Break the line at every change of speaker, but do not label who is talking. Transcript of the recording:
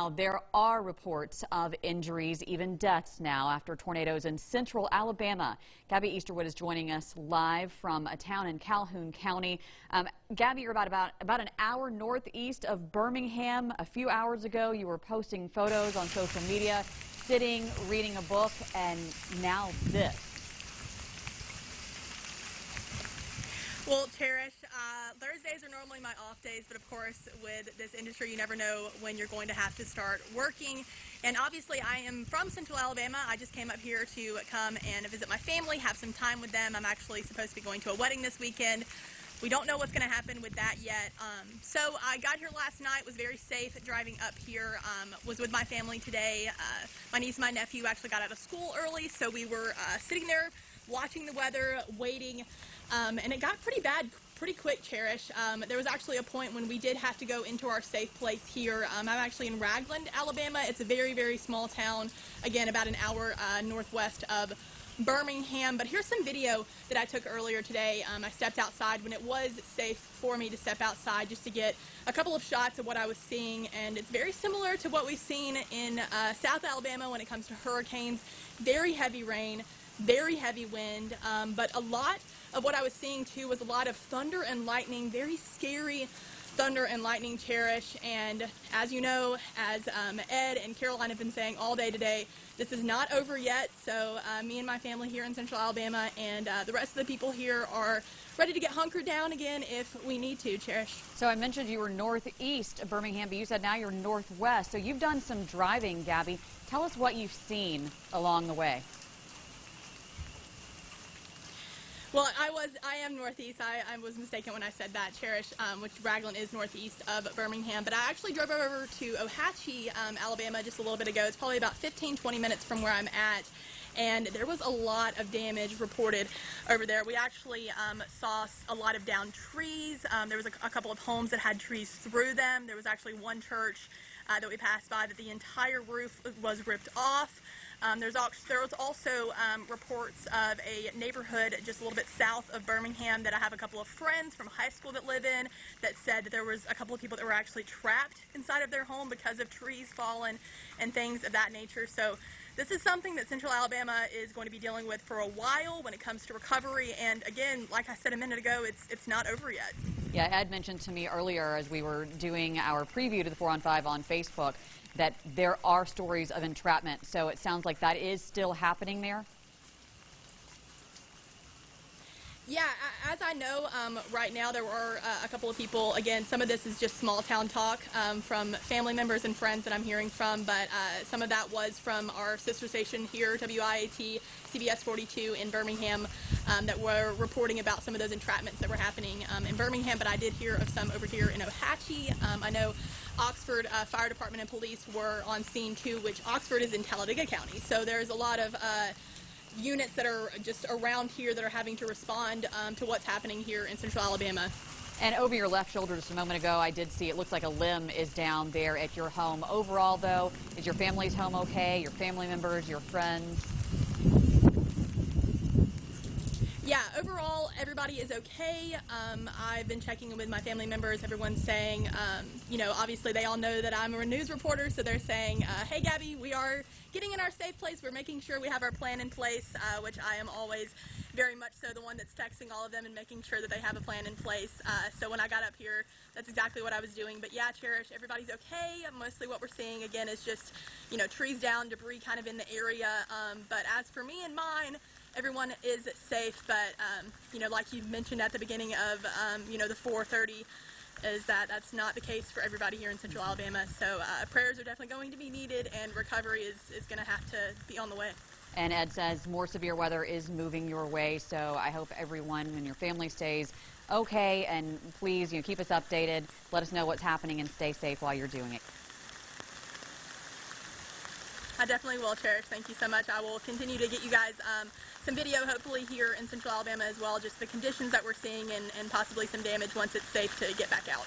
Now, there are reports of injuries, even deaths now after tornadoes in central Alabama. Gabby Easterwood is joining us live from a town in Calhoun County. Gabby, you're about an hour northeast of Birmingham. A few hours ago, you were posting photos on social media, sitting, reading a book, and now this.
Well, Cherish, Thursdays are normally my off days, but of course with this industry you never know when you're going to have to start working. And obviously I am from Central Alabama. I just came up here to come and visit my family, have some time with them. I'm actually supposed to be going to a wedding this weekend. We don't know what's going to happen with that yet. So I got here last night, was very safe driving up here, was with my family today. My niece and my nephew actually got out of school early, so we were sitting there watching the weather, waiting, and it got pretty bad pretty quick, Cherish. There was actually a point when we did have to go into our safe place here. I'm actually in Ragland, Alabama. It's a very, very small town, again, about an hour northwest of Birmingham. But here's some video that I took earlier today. I stepped outside when it was safe for me to step outside just to get a couple of shots of what I was seeing, and it's very similar to what we've seen in South Alabama when it comes to hurricanes. Very heavy rain, very heavy wind, but a lot of what I was seeing too was a lot of thunder and lightning, very scary thunder and lightning, Cherish. And as you know, as Ed and Caroline have been saying all day today, this is not over yet. So me and my family here in Central Alabama and the rest of the people here are ready to get hunkered down again if we need to, Cherish.
So I mentioned you were northeast of Birmingham, but you said now you're northwest. So you've done some driving, Gabby. Tell us what you've seen along the way.
Well, I am northeast. I was mistaken when I said that, Cherish, which Ragland is northeast of Birmingham. But I actually drove over to Ohatchee, Alabama just a little bit ago. It's probably about 15-20 minutes from where I'm at. And there was a lot of damage reported over there. We actually saw a lot of downed trees. There was a couple of homes that had trees through them. There was actually one church that we passed by that the entire roof was ripped off. There was also reports of a neighborhood just a little bit south of Birmingham that I have a couple of friends from high school that live in that said that there was a couple of people that were actually trapped inside of their home because of trees falling and things of that nature. So this is something that Central Alabama is going to be dealing with for a while when it comes to recovery. And again, like I said a minute ago, it's not over yet.
Yeah, Ed mentioned to me earlier as we were doing our preview to the 4 on 5 on Facebook that there are stories of entrapment. So it sounds like that is still happening there.
Yeah, as I know, right now there were a couple of people, again, some of this is just small town talk from family members and friends that I'm hearing from, but some of that was from our sister station here, WIAT, CBS 42 in Birmingham, that were reporting about some of those entrapments that were happening in Birmingham, but I did hear of some over here in Ohatchee. I know Oxford Fire Department and police were on scene too, which Oxford is in Talladega County, so there's a lot of units that are just around here that are having to respond to what's happening here in Central Alabama.
And over your left shoulder just a moment ago, I did see it looks like a limb is down there at your home. Overall, though, is your family's home okay? Your family members, your friends?
Yeah, overall, everybody is okay. I've been checking with my family members. Everyone's saying, you know, obviously they all know that I'm a news reporter, so they're saying, hey, Gabby, we are getting in our safe place. We're making sure we have our plan in place, which I am always very much so the one that's texting all of them and making sure that they have a plan in place. So when I got up here, that's exactly what I was doing. But yeah, Cherish, everybody's okay. Mostly what we're seeing, again, is just, you know, trees down, debris kind of in the area. But as for me and mine, everyone is safe, but, you know, like you mentioned at the beginning of, you know, the 4:30, is that's not the case for everybody here in Central Alabama. So prayers are definitely going to be needed, and recovery is going to have to be on the way.
And Ed says more severe weather is moving your way, so I hope everyone and your family stays okay, and please, you know, keep us updated. Let us know what's happening and stay safe while you're doing it.
I definitely will, Cherish. Thank you so much. I will continue to get you guys some video, hopefully here in Central Alabama as well, just the conditions that we're seeing and possibly some damage once it's safe to get back out.